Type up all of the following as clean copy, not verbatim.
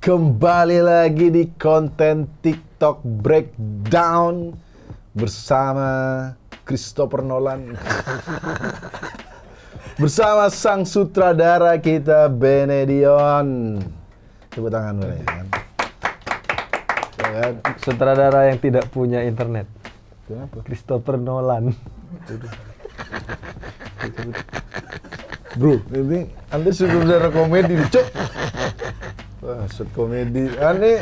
Kembali lagi di konten TikTok Breakdown bersama Christopher Nolan. Bersama sang sutradara kita Benedion. Tepuk tangan boleh kan? Sutradara yang tidak punya internet. Kenapa? Christopher Nolan. Bro, ini Anda sutradara komedi, Cok. Wah, shoot komedi. Aneh,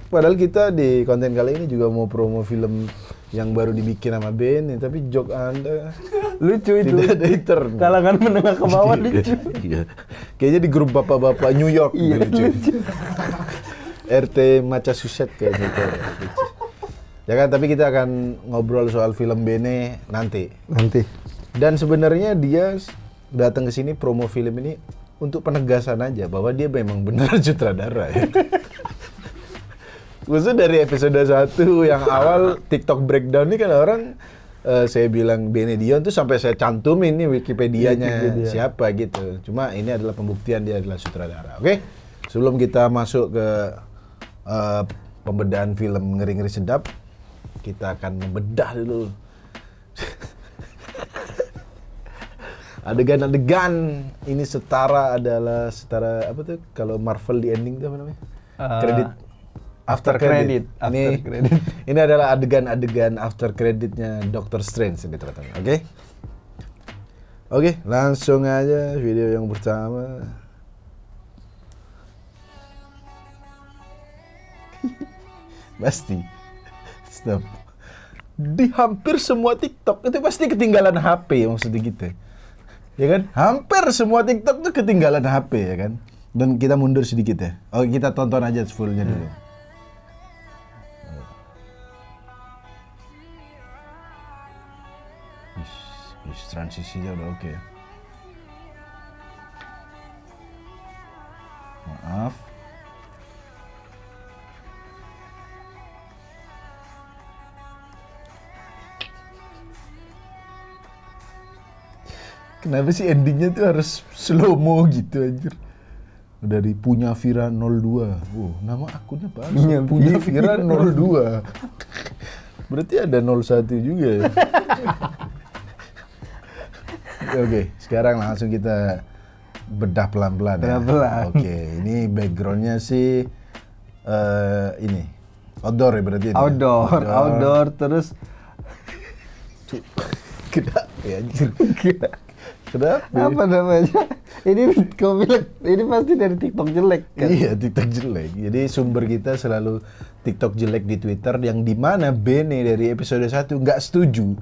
padahal kita di konten kali ini juga mau promo film yang baru dibikin sama Ben, tapi joke Anda Lucu itu. tidak ada internet. Kalangan menengah ke bawah lucu. Iya. Kayaknya di grup bapak-bapak New York. Iya, lucu. RT Massachusetts kayaknya itu. Ya kan, tapi kita akan ngobrol soal film Bene nanti. Dan sebenarnya dia datang ke sini promo film ini untuk penegasan aja bahwa dia memang benar sutradara ya. Maksudnya dari episode 1 yang awal TikTok Breakdown ini kan orang saya bilang Benedion tuh sampai saya cantumin nih Wikipedianya siapa gitu. Cuma ini adalah pembuktian dia adalah sutradara. Oke? Sebelum kita masuk ke pembedahan film Ngeri-Ngeri Sedap, kita akan membedah dulu adegan-adegan. Ini setara apa tuh kalau Marvel di ending tuh apa namanya? Kredit after credit. Ini adalah adegan-adegan after creditnya Doctor Strange ini ternyata. Oke, langsung aja video yang pertama. Pasti stop. Di hampir semua TikTok itu pasti ketinggalan HP maksudnya gitu. Ya kan? Hampir semua TikTok tuh ketinggalan HP ya kan? Dan kita mundur sedikit ya. Oh, kita tonton aja fullnya dulu. Transisinya udah oke. Maaf. Kenapa sih endingnya tuh harus slow-mo gitu anjir? Dari Punya Vira 02. Nama akunnya apa? Punya Vira 02. Berarti ada 01 juga ya? Oke, sekarang langsung kita bedah pelan-pelan ya. Oke, ini backgroundnya sih ini outdoor ya berarti. Outdoor terus Kenapa ya anjir? Kenapa? apa namanya? Ini kau bilang ini pasti dari TikTok jelek kan? Iya, TikTok jelek. Jadi sumber kita selalu TikTok jelek di Twitter, yang dimana Bene dari episode 1 nggak setuju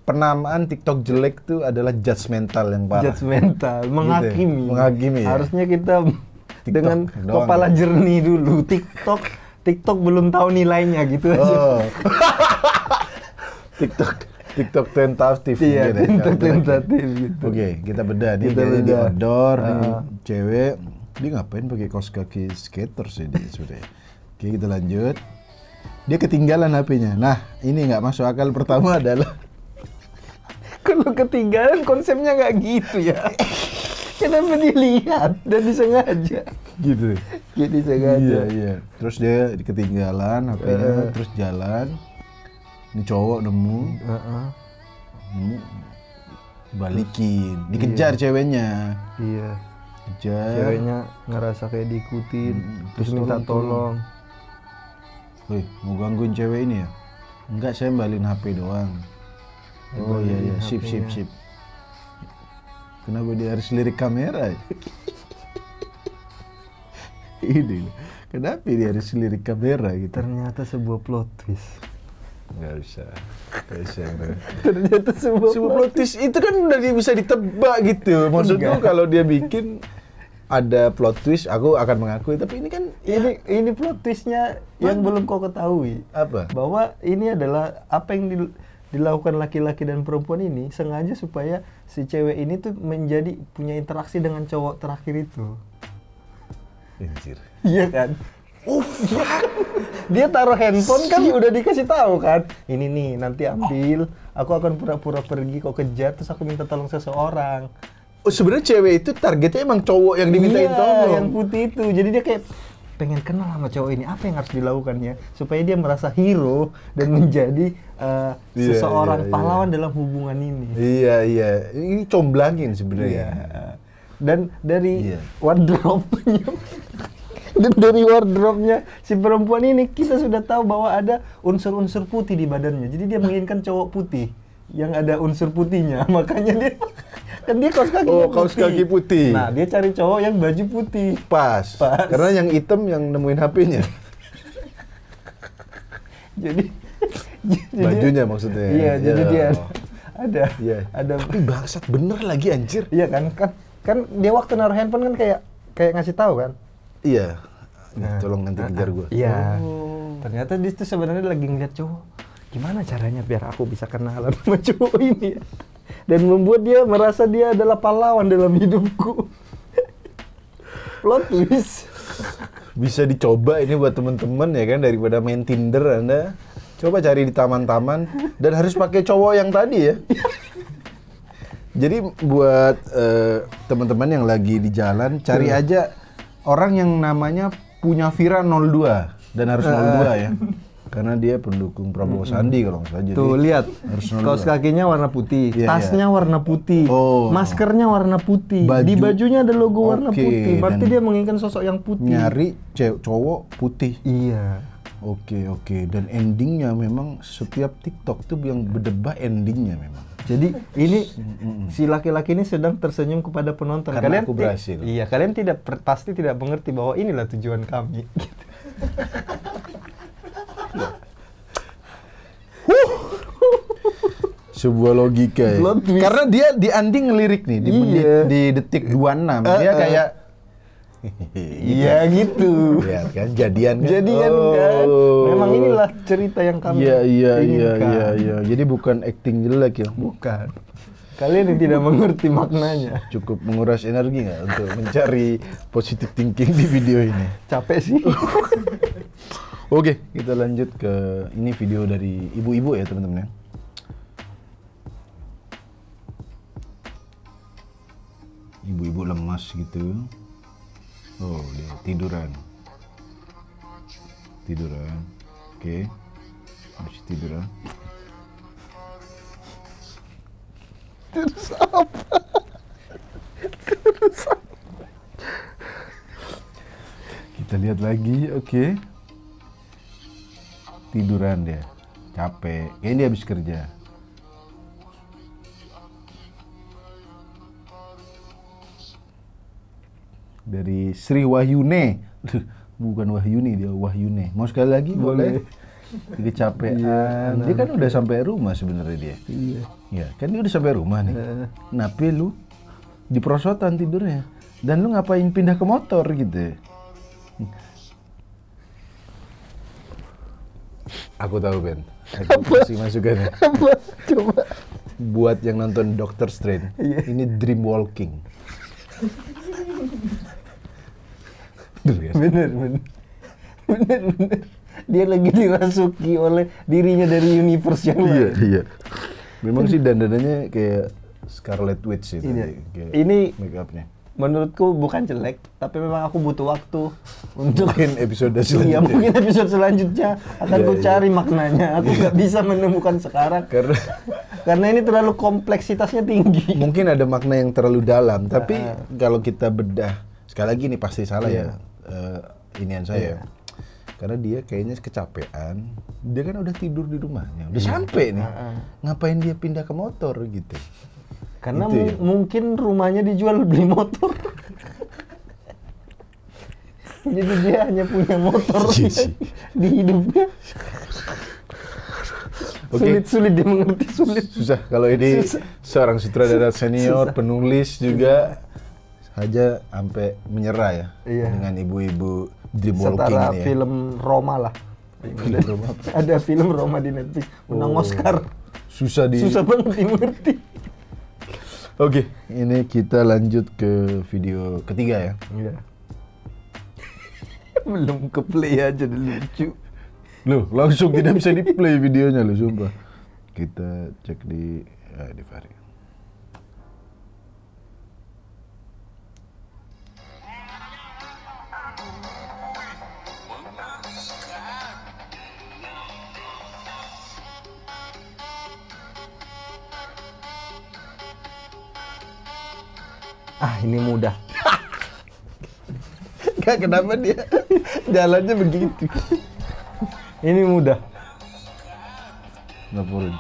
penamaan TikTok jelek itu adalah judgmental yang parah. Judgmental, menghakimi. Gitu, menghakimi ya? Harusnya kita TikTok dengan doang kepala ya? jernih dulu. TikTok belum tahu nilainya gitu aja. TikTok tentatif. Iya, TikTok tentatif gitu. Oke, kita bedah nih. Jadi di outdoor nih, cewek dia ngapain pakai kaos kaki skater sih dia sebenarnya. Oke, kita lanjut. Dia ketinggalan HP-nya. Nah, ini nggak masuk akal. Pertama adalah kalau ketinggalan konsepnya nggak gitu ya. Kenapa dilihat dan disengaja? gitu. Jadi sengaja. Iya. Terus dia ketinggalan HP-nya, terus jalan. Ini cowok nemu, balikin, dikejar ceweknya. Iya. Kejar. Ceweknya ngerasa kayak diikutin, terus minta tolong. Woi, mau gangguin cewek ini ya? Enggak, saya balin HP doang. Oh iya, sip. Kenapa dia harus lirik kamera? Ini, kenapa dia harus lirik kamera gitu? Ternyata sebuah plot twist. Nggak bisa. Ternyata sebuah plot twist itu kan udah bisa ditebak gitu. Maksudnya kalau dia bikin ada plot twist, aku akan mengakui. Tapi ini kan ini plot twistnya yang belum kau ketahui. Apa? Bahwa ini adalah apa yang dilakukan laki-laki dan perempuan ini sengaja supaya si cewek ini tuh punya interaksi dengan cowok terakhir itu. Anjir. Iya kan? Dia taruh handphone kan udah dikasih tahu kan. Ini nih nanti ambil, aku akan pura-pura pergi kau kejar terus aku minta tolong seseorang. Oh, sebenarnya cewek itu targetnya emang cowok yang dimintain tolong. Yang putih itu. Jadi dia kayak pengen kenal sama cowok ini, apa yang harus dilakukannya supaya dia merasa hero dan menjadi seseorang pahlawan dalam hubungan ini. Iya. Ini comblangin sebenarnya. Dan dari wardrobe-nya dan dari wardrobe-nya si perempuan ini kita sudah tahu bahwa ada unsur-unsur putih di badannya. Jadi dia menginginkan cowok putih yang ada unsur putihnya. Makanya dia kan dia kaos kaki kaos kaki putih. Nah, dia cari cowok yang baju putih. Pas. Karena yang hitam yang nemuin HP-nya. jadi bajunya maksudnya. Iya, jadi dia ada. Tapi bangsat bener lagi anjir. Iya kan dia waktu naruh handphone kan kayak ngasih tahu kan. Iya. Tolong nanti kejar gua. Iya. Ternyata dia tuh sebenarnya lagi ngeliat cowok. Gimana caranya biar aku bisa kenalan sama cowok ini ya? Dan membuat dia merasa dia adalah pahlawan dalam hidupku. Plot twist. Bisa dicoba ini buat temen-temen ya kan, daripada main Tinder Anda coba cari di taman-taman dan harus pakai cowok yang tadi ya. Jadi buat teman-teman yang lagi di jalan cari aja orang yang namanya punya Vira 02 dan harus 02 ya. Karena dia pendukung Prabowo Sandi kalau nggak salah. Tuh lihat, kaos kakinya warna putih, tasnya warna putih, maskernya warna putih, di bajunya ada logo warna putih. Berarti dia menginginkan sosok yang putih. Nyari cowok putih. Iya. Oke. Dan endingnya memang setiap TikTok tuh yang berdebat endingnya memang. Jadi ini si laki-laki ini sedang tersenyum kepada penonton. Karena aku berhasil. Iya, kalian pasti tidak mengerti bahwa inilah tujuan kami. Sebuah logika ya. Karena dia di ending ngelirik nih di detik 26 dia kayak iya gitu. Lihat kan jadian kan. Kan. Memang inilah cerita yang kami inginkan. Iya. Jadi bukan acting jelek ya. Bukan. Kalian yang tidak mengerti maknanya. Cukup menguras energi nggak untuk mencari positive thinking di video ini? Capek sih. Oke, kita lanjut ke ini video dari ibu-ibu ya teman-teman ya. Ibu-ibu lemas gitu. Oh, dia tiduran. Oke. Habis tiduran. Terus apa? Kita lihat lagi, oke. Tiduran dia, capek. Kayaknya dia habis kerja. Dari Sri Wahyune. Bukan Wahyuni, dia Wahyune. Mau sekali lagi? Boleh. Kecapean. Dia kan udah sampai rumah sebenarnya dia. Iya, kan dia udah sampai rumah nih. Kenapa lu di perosotan tidurnya? Dan lu ngapain pindah ke motor gitu? Aku tahu Ben. Aku kasih masukannya. Apa? Coba. Buat yang nonton Doctor Strange, ini dream walking. Bener. Dia lagi dirasuki oleh dirinya dari universe yang lain. Iya. Memang sih dandanannya kayak Scarlet Witch itu. Ini make upnya. Menurutku bukan jelek, tapi memang aku butuh waktu untuk mungkin episode selanjutnya. Iya, mungkin episode selanjutnya akan ku cari maknanya. Aku nggak bisa menemukan sekarang karena ini terlalu kompleksitasnya tinggi. Mungkin ada makna yang terlalu dalam, tapi kalau kita bedah sekali lagi ini pasti salah ya inian saya. Karena dia kayaknya kecapean. Dia kan udah tidur di rumahnya, udah sampai nih. Ngapain dia pindah ke motor gitu? Karena mungkin rumahnya dijual beli motor. Jadi dia hanya punya motor di hidupnya. Sulit dia mengerti, sulit. Susah kalau ini seorang sutradara senior, penulis juga saja sampai menyerah ya dengan ibu-ibu dreamwalking ini. Setara film Roma lah. Ada film Roma di Netflix, menang Oscar. Susah banget dimengerti. Oke, ini kita lanjut ke video ketiga ya. Iya. Belum ke play aja udah lucu. Loh, langsung tidak bisa di play videonya loh, sumpah. Kita cek di Fahri. Ini mudah. Gak, kenapa dia jalannya begitu? Ini mudah. Ngapurin.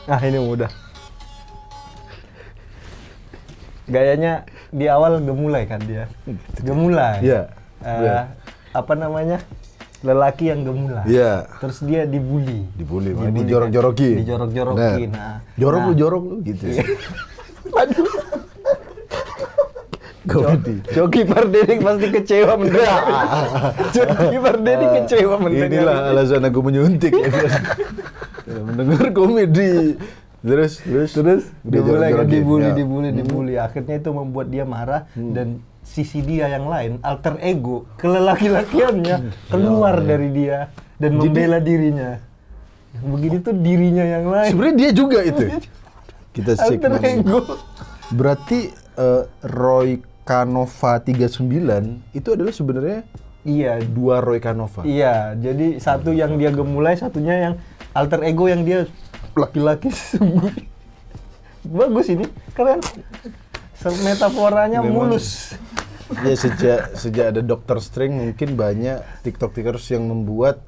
Ini mudah. Gayanya di awal gemulai kan dia. Gemulai. Iya. Apa namanya? Lelaki yang gemulai. Iya. Terus dia dibully. Dibully, dijorok-jorokin. Dijorok-jorokin. Jorok lu gitu. Aduh. Coki Pardede pasti kecewa mendengar. Coki Pardede kecewa mendengar. Inilah alasan aku menyuntik. Mendengar komedi. Terus dibully. Akhirnya itu membuat dia marah dan sisi dia yang lain, alter ego, kelelaki-lakiannya keluar dari dia dan membela dirinya. Begini tuh dirinya yang lain. Sebenarnya dia juga itu. Kita cek alter ego. Berarti Roy Canova 39 itu adalah sebenarnya dua Roy Canova. Iya, jadi satu yang dia gemulai, satunya yang alter ego yang dia laki-laki sembunyi. Bagus ini, keren. Metaforanya mulus. Ya sejak ada Dr. Strange mungkin banyak TikTokers yang membuat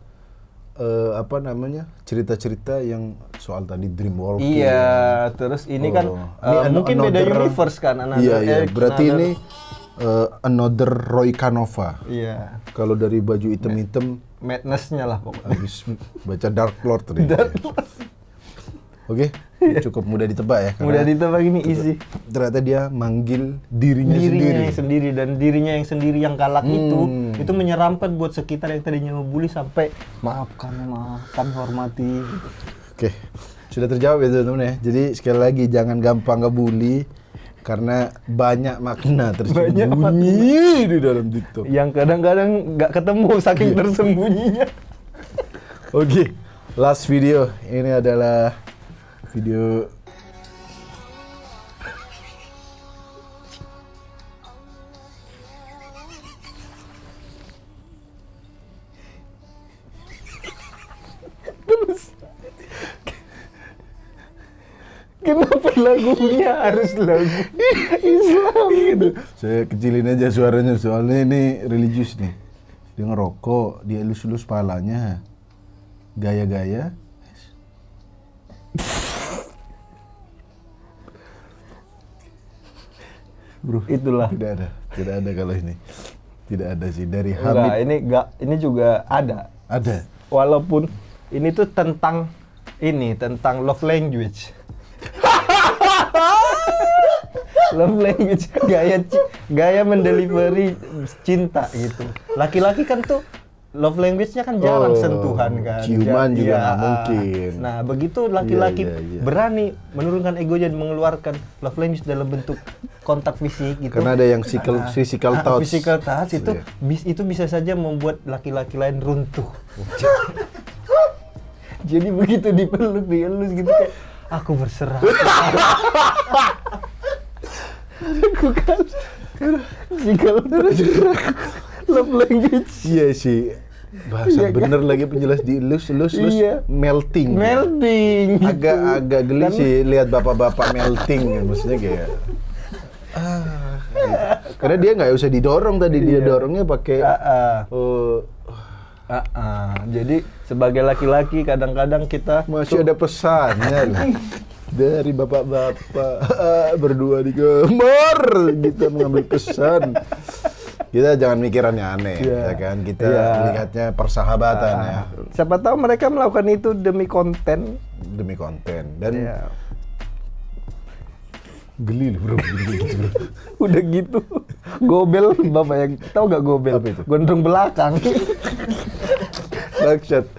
cerita-cerita yang soal tadi dreamwalking. Iya, terus ini kan mungkin beda universe kan. Iya, berarti ini another Roy Canova. Iya. Kalau dari baju hitam-hitam, madness-nya lah pokoknya. Habis baca Dark Lord tadi. Oke, cukup mudah ditebak ya. Mudah ditebak, ini easy. Ternyata dia manggil dirinya sendiri. Dan dirinya yang sendiri yang galak itu menyeramkan buat sekitar yang tadinya ngebully sampai maafkan, hormati. Oke, sudah terjawab ya teman-teman ya. Jadi sekali lagi jangan gampang ngebully karena banyak makna tersembunyi di dalam TikTok. Yang kadang-kadang nggak ketemu saking tersembunyinya. Oke, last video ini adalah video terus kenapa lagunya harus lagu Islam gitu? Saya kecilin aja suaranya soalnya ini religius nih. Dia ngerokok, dia elus-elus palanya, gaya-gaya. Bro, itulah. Tidak ada kalau ini. Tidak ada sih dari Hamid. Ini juga ada. Ada. Walaupun ini tuh tentang love language. Love language, gaya mendelivery cinta gitu. Laki-laki kan tuh love language-nya kan jarang sentuhan kan. Ciuman juga nggak mungkin. Nah, begitu laki-laki berani menurunkan egonya dan mengeluarkan love language dalam bentuk kontak fisik gitu. Karena ada yang physical touch. Physical touch itu bisa saja membuat laki-laki lain runtuh. Jadi begitu dipeluk, dielus gitu kayak aku berserah. Aku kan physical touch. Love language. Iya sih. Bahasa bener lagi penjelas dielus melting. Agak geli sih lihat bapak-bapak melting, maksudnya kayak karena dia nggak usah didorong tadi, dia dorongnya pakai jadi sebagai laki-laki kadang-kadang kita masih ada pesannya dari bapak-bapak berdua di kamar kita mengambil pesan. Kita jangan mikirannya aneh, ya kan? Kita lihatnya persahabatan ya. Siapa tahu mereka melakukan itu demi konten. Dan geli loh bro, gitu bro. Udah gitu, gobel bapak yang tahu gak gobel? Apa itu? Gondrong belakang. Dahsyat.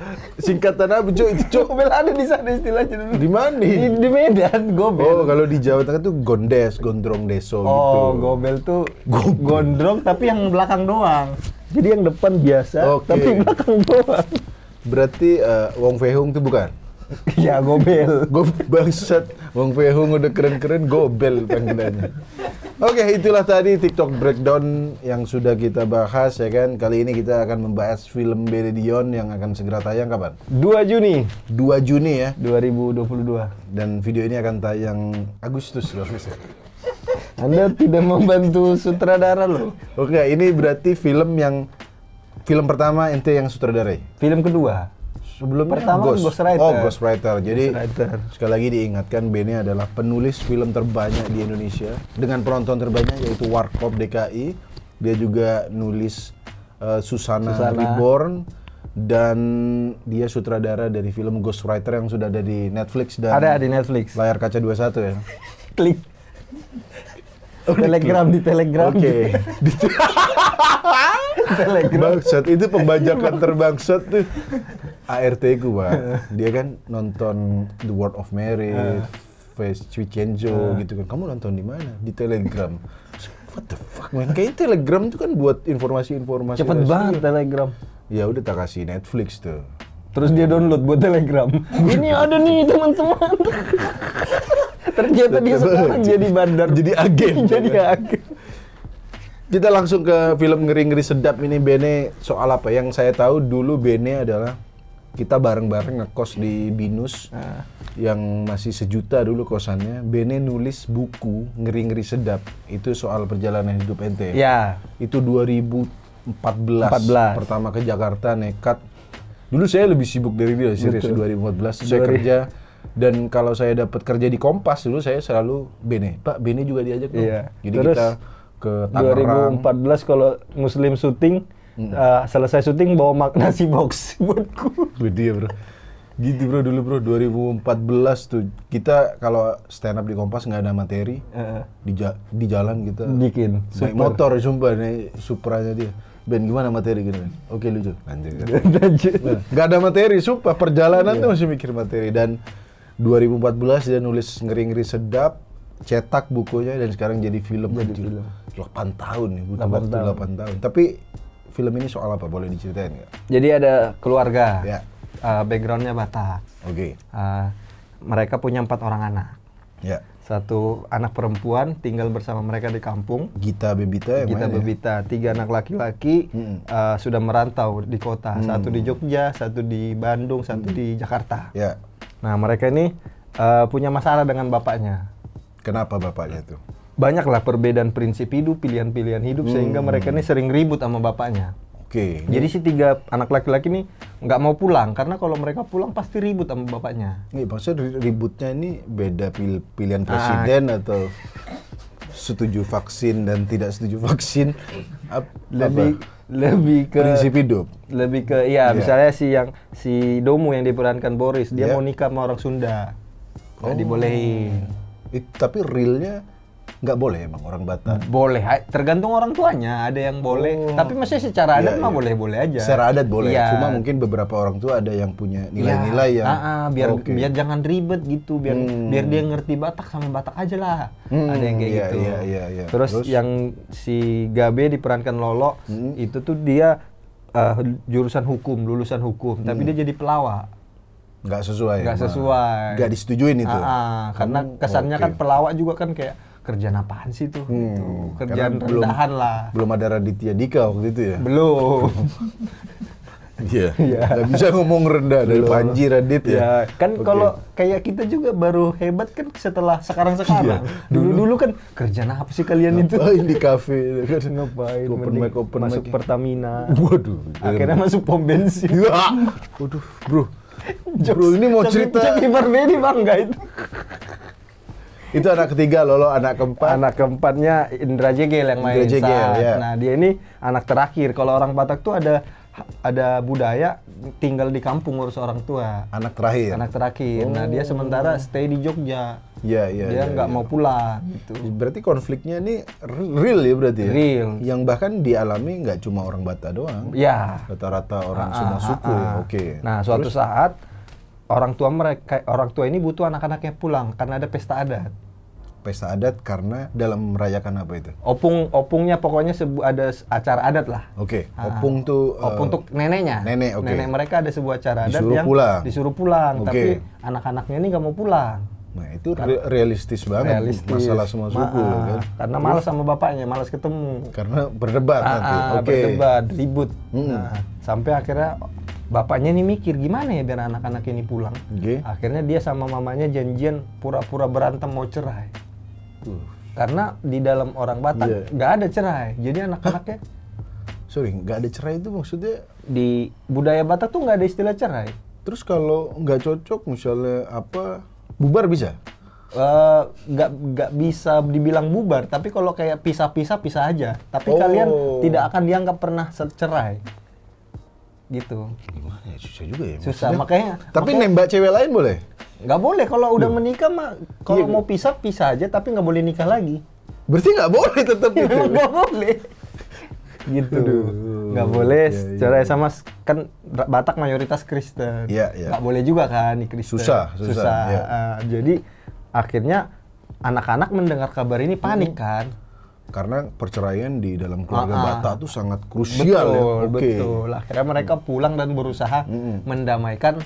Singkatan apa cuy? Itu Gobel ada di sana istilahnya dulu. Di mana? Di Medan, gobel. Oh, kalau di Jawa Tengah tuh gondrong deso gitu. Oh, gobel tuh gondrong tapi yang belakang doang. Jadi yang depan biasa, tapi belakang doang. Berarti Wong Fei Hung tuh bukan? Ya gobel. Bangsat, Wong Fehung udah keren-keren gobel panggilannya. Oke, itulah tadi TikTok Breakdown yang sudah kita bahas ya kan. Kali ini kita akan membahas film Benedion yang akan segera tayang kapan? 2 Juni 2 Juni ya. 2022. Dan video ini akan tayang Agustus kalau bisa. Anda tidak membantu sutradara loh. Oke, ini berarti film pertama ente yang sutradarai. Film kedua. Sebelumnya Pertama Ghostwriter. Oh, Ghostwriter. Jadi Ghostwriter. sekali lagi diingatkan, Bene adalah penulis film terbanyak di Indonesia dengan penonton terbanyak yaitu Warkop DKI. Dia juga nulis Susana Reborn dan dia sutradara dari film Ghostwriter yang sudah ada di Netflix dan ada di Netflix. Layar Kaca 21 ya. Klik. Telegram di Telegram. Oke. Telegram. Bangsat itu pembajakan terbangsat tuh. ART ku, Pak. Dia kan nonton The Word of Merit, Face Vincenzo gitu kan. Kamu nonton di mana? Di Telegram. What the fuck, man? Kayak Telegram itu kan buat informasi-informasi. Cepet banget Telegram. Ya udah tak kasih Netflix tuh. Terus dia download buat Telegram. Ini ada nih teman-teman. Ternyata dia sekarang jadi bandar. Jadi agen. Jadi agen. Kita langsung ke film Ngeri-Ngeri Sedap ini. Bene soal apa? Yang saya tahu dulu Bene adalah kita bareng-bareng ngekos di Binus yang masih sejuta dulu kosannya. Bene nulis buku Ngeri-Ngeri Sedap. Itu soal perjalanan hidup ente. Ya. Itu 2014. Pertama ke Jakarta nekat. Dulu saya lebih sibuk dari dia, serius. 2014 saya kerja. Dan kalau saya dapat kerja di Kompas dulu saya selalu Bene. Pak, Bene juga diajak dong. Iya. Jadi terus, kita ke Tangerang. 2014 kalau Muslim syuting, selesai syuting bawa nasi box buatku. Dia bro. Gitu bro, dulu bro 2014 tuh kita kalau stand up di Kompas nggak ada materi, di jalan kita bikin naik motor sumpah nih Supranya dia. Ben gimana materi gini? Oke lucu. Lanjut. Nggak ada materi, sumpah perjalanan tuh masih mikir materi. Dan 2014 dia nulis Ngeri-Ngeri Sedap, cetak bukunya dan sekarang jadi film. 8 tahun nih, butuh waktu 8 tahun. Tapi film ini soal apa? Boleh diceritain nggak? Jadi ada keluarga, ya. Backgroundnya Batak. Oke. Mereka punya 4 orang anak. Ya. 1 anak perempuan tinggal bersama mereka di kampung. Gita Bebita yang Gita Bebita. 3 anak laki-laki sudah merantau di kota. 1 di Jogja, 1 di Bandung, 1 di Jakarta. Ya. Nah mereka ini punya masalah dengan bapaknya. Kenapa bapaknya tuh? Banyaklah perbedaan prinsip hidup, pilihan-pilihan hidup sehingga mereka ini sering ribut sama bapaknya. Oke. Jadi si 3 anak laki-laki ini nggak mau pulang karena kalau mereka pulang pasti ribut sama bapaknya. Nih, maksudnya ributnya ini beda pilihan presiden atau setuju vaksin dan tidak setuju vaksin? Lebih ke prinsip hidup. Lebih ke misalnya si Domu yang diperankan Boris, dia mau nikah sama orang Sunda. Nggak dibolehin. Tapi realnya nggak boleh emang orang Batak? Boleh, tergantung orang tuanya. Ada yang boleh, tapi maksudnya secara adat mah boleh-boleh aja. Secara adat boleh, cuma mungkin beberapa orang tua ada yang punya nilai-nilai yang biar jangan ribet gitu, biar dia ngerti Batak sama Batak aja lah. Ada yang kayak gitu. Terus yang si Gabe diperankan Lolo, itu tuh dia jurusan hukum, lulusan hukum, tapi dia jadi pelawak. Nggak sesuai. Nggak disetujuin itu. Karena kesannya kan pelawak juga kan kayak kerjaan apaan sih tuh? Kerjaan rendahan lah. Belum ada Raditya Dika waktu itu ya? Belum. Iya. Nggak bisa ngomong rendah dari Panji Radit ya. Kan kalau kayak kita juga baru hebat kan setelah sekarang-sekarang. Dulu kan kerjaan apa sih kalian itu? Ngapain di kafe? Ngapain? Open masuk mic. Pertamina. Waduh. Akhirnya masuk pom bensin. Waduh, bro. Bro, ini mau cerita. Jadi berbeda bangga itu. Itu anak ketiga, Lolo anak keempat. Anak keempatnya Indra Jegel yang main saat. Ya. Nah dia ini anak terakhir. Kalau orang Batak tuh ada budaya tinggal di kampung ngurus orang tua. Anak terakhir. Nah dia sementara stay di Jogja. Dia nggak mau pulang. Gitu. Berarti konfliknya ini real ya berarti? Real. Yang bahkan dialami nggak cuma orang Batak doang. Ya. Rata-rata orang semua suku. Oke. Nah suatu saat orang tua ini butuh anak-anaknya pulang karena ada pesta adat. pesta adat karena dalam merayakan apa itu? Opungnya pokoknya ada acara adat lah. Oke. Opung tuh opung untuk neneknya. Nenek, oke. Nenek mereka ada sebuah acara adat Disuruh yang pulang. disuruh pulang, Oke. tapi anak-anaknya ini nggak mau pulang. Nah, itu realistis banget masalah semua suku kan. Karena malas sama bapaknya, malas ketemu. Karena berdebat nanti. Oke. Berdebat, ribut. Nah, sampai akhirnya bapaknya ini mikir gimana ya biar anak-anak ini pulang. Oke. Akhirnya dia sama mamanya janjian pura-pura berantem mau cerai. Karena di dalam orang Batak nggak ada cerai. Jadi anak-anaknya Sorry, nggak ada cerai itu maksudnya? di budaya Batak tuh nggak ada istilah cerai. Terus kalau nggak cocok misalnya apa, bubar bisa? Nggak bisa dibilang bubar, tapi kalau kayak pisah-pisah pisah aja. Tapi kalian tidak akan dianggap pernah cerai. Gitu. Gimana ya, susah juga ya. Susah, maksudnya. makanya. Tapi nembak cewek lain boleh? Nggak boleh, kalau udah menikah mah, kalau mau pisah aja, tapi nggak boleh nikah lagi. Berarti nggak boleh tetap gitu? Nggak boleh. Gitu. Nggak boleh cerai sama, kan Batak mayoritas Kristen. Nggak boleh juga kan di Kristen. Susah. Ya. Jadi akhirnya anak-anak mendengar kabar ini panik kan. Karena perceraian di dalam keluarga Batak tuh sangat krusial ya. Betul. Akhirnya mereka pulang dan berusaha mendamaikan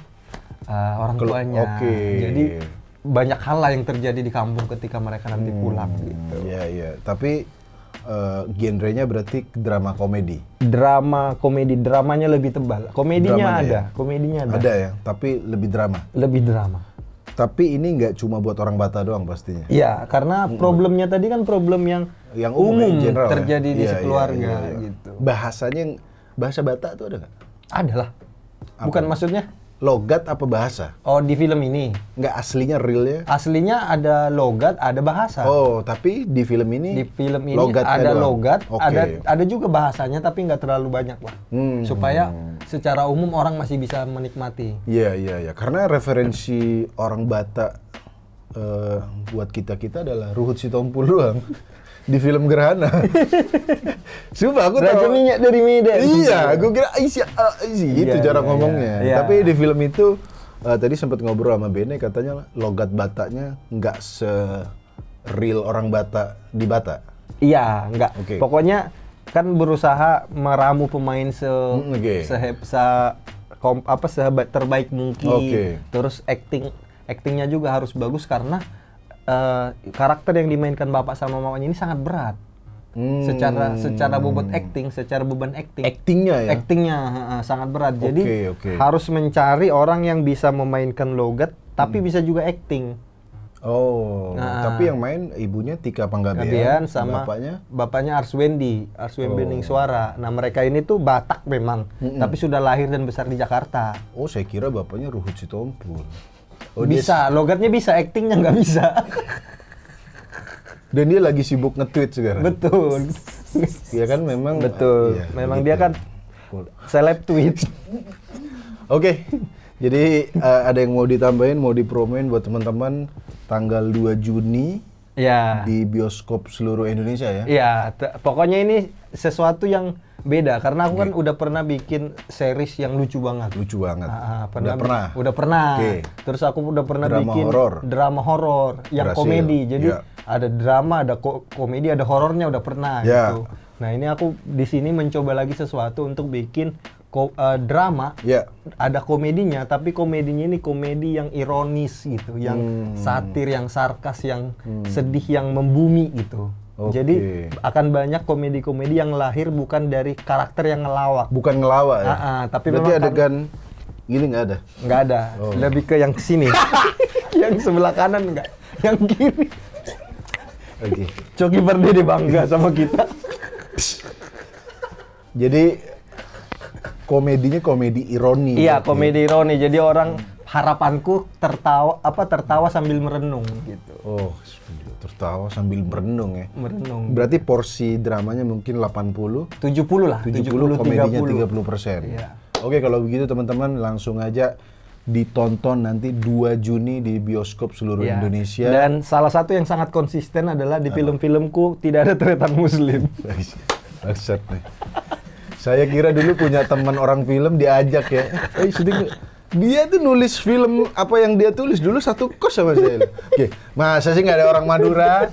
orang tuanya. Jadi banyak hal lah yang terjadi di kampung ketika mereka nanti pulang gitu. Iya. Tapi genrenya berarti drama komedi. Drama komedi, dramanya lebih tebal. Komedinya ada. Ada ya, tapi lebih drama. Lebih drama. Tapi ini nggak cuma buat orang Batak doang pastinya. Iya, karena problemnya tadi kan problem yang umum general, terjadi di sekeluarga iya. gitu. Bahasanya, bahasa Batak tuh ada nggak? Ada lah. Bukan maksudnya logat apa bahasa? Oh, di film ini? Nggak aslinya realnya? Aslinya ada logat, ada bahasa. Oh, tapi di film ini? Di film ini ada doang. logat, ada juga bahasanya, tapi nggak terlalu banyak lah. Supaya secara umum orang masih bisa menikmati. Iya. Karena referensi orang Batak buat kita adalah Ruhut Sitompul doang. Di film Gerhana. Sumpah aku tahu. Raja minyak dari Medan. Iya, aku kira isi itu cara ngomongnya. Iya. Tapi di film itu tadi sempat ngobrol sama Bene, katanya logat Bataknya nggak se-real orang Batak di Batak. Iya, nggak. Okay. Pokoknya kan berusaha meramu pemain terbaik mungkin. Okay. Terus actingnya juga harus bagus karena karakter yang dimainkan bapak sama mamanya ini sangat berat. Secara beban acting. Actingnya sangat berat. Jadi harus mencari orang yang bisa memainkan logat tapi bisa juga acting. Oh, tapi yang main ibunya Tika Panggabean sama bapaknya Arswendi Ningswara. Nah, mereka ini tuh Batak memang, tapi sudah lahir dan besar di Jakarta. Oh, saya kira bapaknya Ruhut Sitompul. Oh, bisa, logatnya bisa, actingnya nggak bisa. Dan dia lagi sibuk nge-tweet sekarang. Betul. Iya kan memang. Betul. Memang gitu. Dia kan seleb tweet. Oke. Jadi ada yang mau ditambahin, mau dipromoin buat teman-teman tanggal 2 Juni di bioskop seluruh Indonesia ya? Iya, pokoknya ini sesuatu yang beda karena aku kan udah pernah bikin series yang lucu banget. Udah pernah. Okay. Terus aku udah pernah bikin drama horor yang komedi. Jadi ada drama, ada komedi, ada horornya udah pernah gitu. Nah, ini aku di sini mencoba lagi sesuatu untuk bikin drama. Ada komedinya, tapi komedinya ini komedi yang ironis gitu, yang satir, yang sarkas, yang sedih, yang membumi gitu. Jadi akan banyak komedi-komedi yang lahir bukan dari karakter yang ngelawak. Bukan ngelawak ya? Tapi berarti adegan gini nggak ada? Nggak ada. Lebih ke yang sini. Yang sebelah kanan nggak. Yang kiri. Coki Pardede bangga sama kita. Jadi komedinya komedi ironi. Iya, komedi ironi. Jadi orang harapanku tertawa sambil merenung gitu. Oh, tertawa sambil merenung ya. Merenung. Berarti porsi dramanya mungkin 80, 70 lah. 70 komedinya 30%. Iya. Oke, kalau begitu teman-teman langsung aja ditonton nanti 2 Juni di bioskop seluruh Indonesia. Dan salah satu yang sangat konsisten adalah di film-filmku tidak ada tretan muslim. Maksud nih. Saya kira dulu punya teman orang film diajak ya. Syuting Dia tuh nulis film apa yang dia tulis dulu satu kos sama saya. Oke, masa sih nggak ada orang Madura?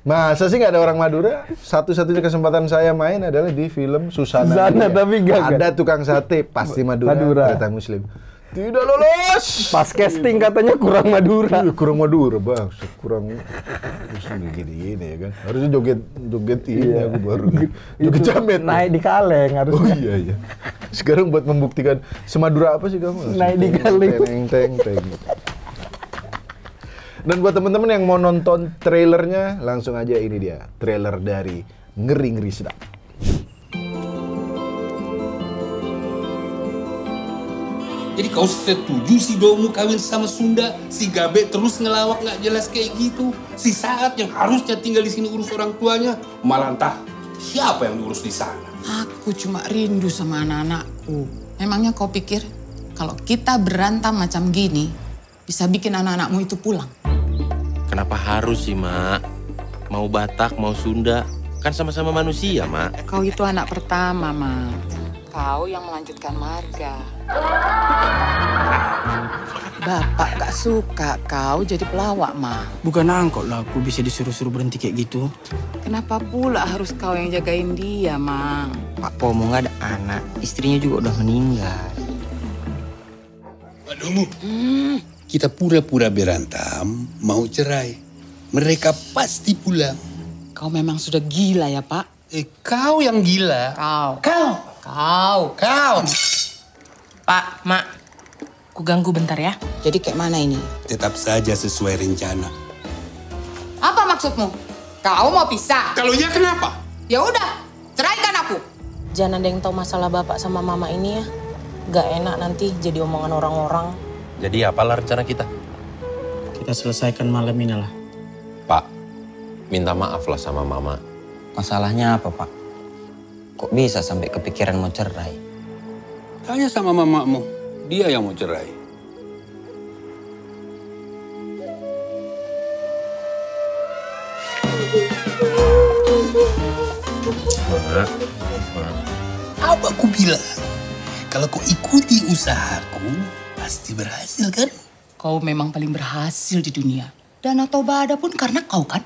Masa sih nggak ada orang Madura? Satu-satunya kesempatan saya main adalah di film Susana. Susana tapi gak. Ada tukang sate, pasti Madura. Ternyata Muslim. Tidak lolos. Pas casting katanya kurang Madura. Kurang Madura, Bang. Kurang gini ya kan. Harusnya joget ini aku baru. Joget jamet. Naik di kaleng harusnya. Oh iya. Sekarang buat membuktikan semadura apa sih kamu? Naik di kaleng. Teng. Dan buat teman-teman yang mau nonton trailernya, langsung aja ini dia. Trailer dari Ngeri Sedap. Jadi kau setuju si Domu kawin sama Sunda, si Gabe terus ngelawak nggak jelas kayak gitu. Si Saat yang harusnya tinggal di sini urus orang tuanya, malah entah siapa yang diurus di sana. Aku cuma rindu sama anak-anakku. Memangnya kau pikir kalau kita berantem macam gini bisa bikin anak-anakmu itu pulang? Kenapa harus sih, Mak? Mau Batak, mau Sunda, kan sama-sama manusia, Mak. Kau itu anak pertama, Mak. Kau yang melanjutkan marga. Bapak gak suka kau jadi pelawak, Ma. Bukan angkot lah aku bisa disuruh-suruh berhenti kayak gitu. Kenapa pula harus kau yang jagain dia, Mang? Pak Pomo nggak ada anak, istrinya juga udah meninggal. Pak Domu, kita pura-pura berantem, mau cerai. Mereka pasti pulang. Kau memang sudah gila ya, Pak? Kau yang gila. Kau. Pak, Mak, ku ganggu bentar ya. Jadi kayak mana ini? Tetap saja sesuai rencana. Apa maksudmu? Kau mau pisah? Kalau iya kenapa? Ya udah, ceraikan aku. Jangan ada yang tahu masalah bapak sama mama ini ya. Gak enak nanti jadi omongan orang-orang. Jadi apalah rencana kita? Kita selesaikan malam ini lah. Pak, minta maaf lah sama Mama. Masalahnya apa, Pak? Kok bisa sampai kepikiran mau cerai? Tanya sama mamamu, dia yang mau cerai. Apa aku bilang? Kalau kau ikuti usahaku, pasti berhasil kan? Kau memang paling berhasil di dunia. Danau Toba ada pun karena kau kan?